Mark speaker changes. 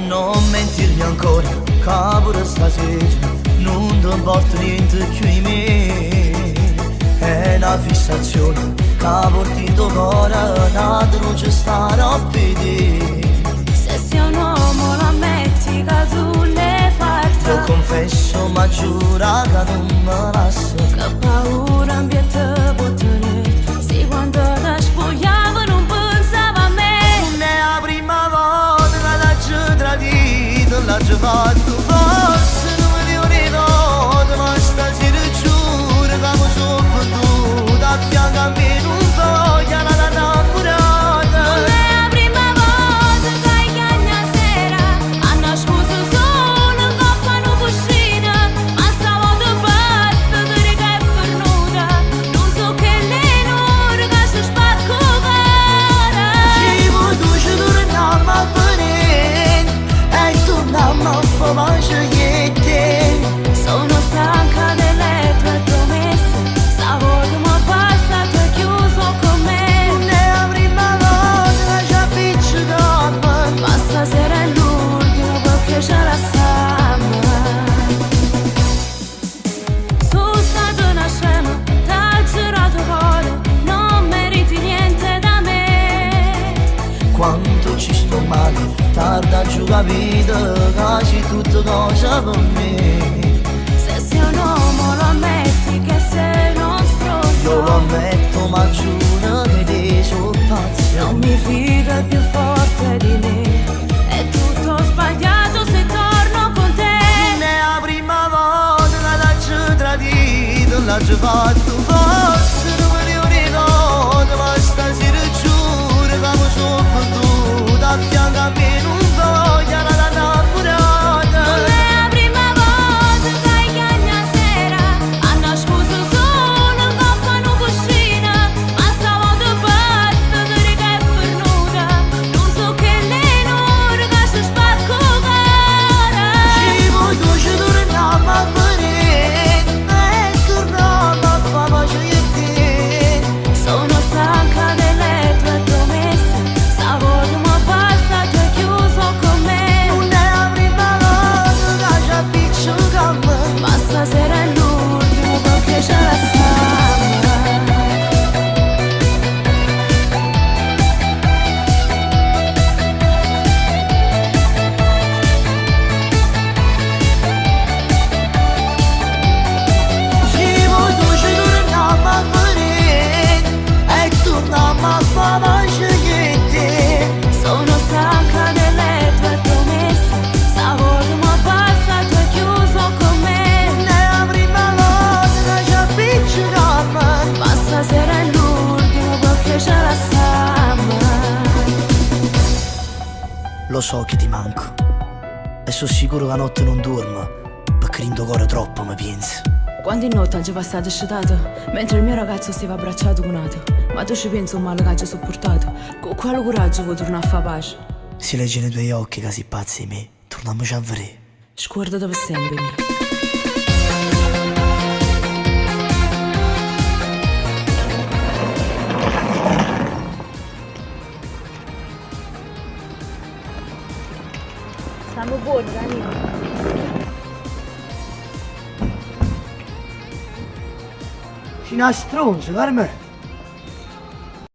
Speaker 1: Non mentirmi ancora, cavolo stasera, non ti porto niente più in me. È una fissazione, che porti in tuo cuore, nato non ci starò a vedere.
Speaker 2: Se sei un uomo lo ammetti che tu l'hai fatta.
Speaker 1: Lo confesso ma giura che non me lascio.
Speaker 2: Che paura in te può tenere. Sì, quando ti spogliavo non pensavo a me.
Speaker 1: Non è la prima volta che l'ho tradito, l'ho fatto forse non me lo ricordo. Ma stasera giuro che mi sono perduta, a fianco a me non voglio la innamorata.
Speaker 2: Non è la prima volta che chiami a sera. Hanno scuso solo in coppa una piscina. Ma stavolta basta dire che è fornuta. Non so che lei non che si spacco cara.
Speaker 1: Ci vuoi tornare a venire e tornare a fare scegliete.
Speaker 2: Sono stanca delle tue promesse. Stavolta mi basta, tu hai chiuso con me.
Speaker 1: Non è la prima volta che ci appiccichiamo,
Speaker 2: Ma stasera è l'ultimo perché ce la siamo. Sono stata una scema, t'ha girato cuore. Non meriti niente da me.
Speaker 1: quanto ci sto male, tarda giù capito, quasi tutto cosa per me.
Speaker 2: Se sei un uomo lo ammetti che sei uno stronzo.
Speaker 1: Io lo ammetto ma giuro che te sono pazzo.
Speaker 2: Non mi fido, è più forte di me. È tutto sbagliato se torno con te.
Speaker 1: Non è la prima volta che l'ho tradito, l'ho fatto forse non me lo ricordo. Ma stasera giuro che mi sono perduta, a fianco a me non voglio la innamorata.
Speaker 2: Non è la prima volta che chiami a sera. Hanno scuso solo in coppa una piscina. Ma stavolta basta dire che è fornuta. Non so che lei non che si spacco cara.
Speaker 1: Ci vuoi tornare a venire e tornare a fare pace con te.
Speaker 2: Sono stanca delle tue promesse. Stavolta mi basta, tu hai chiuso con me.
Speaker 1: Non è la prima volta che ci appiccichiamo,
Speaker 2: Ma stasera è l'ultimo perché ce la siamo.
Speaker 1: ci vuoi tornare a venire e torniamo a fare pace con te.
Speaker 2: Sono stanca delle tue promesse. Stavolta mi basta, tu hai chiuso con me.
Speaker 1: Non è la prima volta che ci appiccichiamo,
Speaker 2: Ma stasera è l'ultimo perché ce la siamo.
Speaker 1: lo so che ti manco e sono sicuro che la notte non dormo perché in tuo cuore troppo mi pensi.
Speaker 2: Quando in notte oggi passato scetato, mentre il mio ragazzo stava abbracciato con altro. Ma tu ci pensi un male che hai sopportato? Con quale coraggio vuoi tornare a fare pace?
Speaker 1: Si legge nei tuoi occhi che sei pazzi di me, torniamoci a vedere.
Speaker 2: Scorda per sempre me. Stanno buoni, Danilo.
Speaker 1: Fino a stronzo, per me.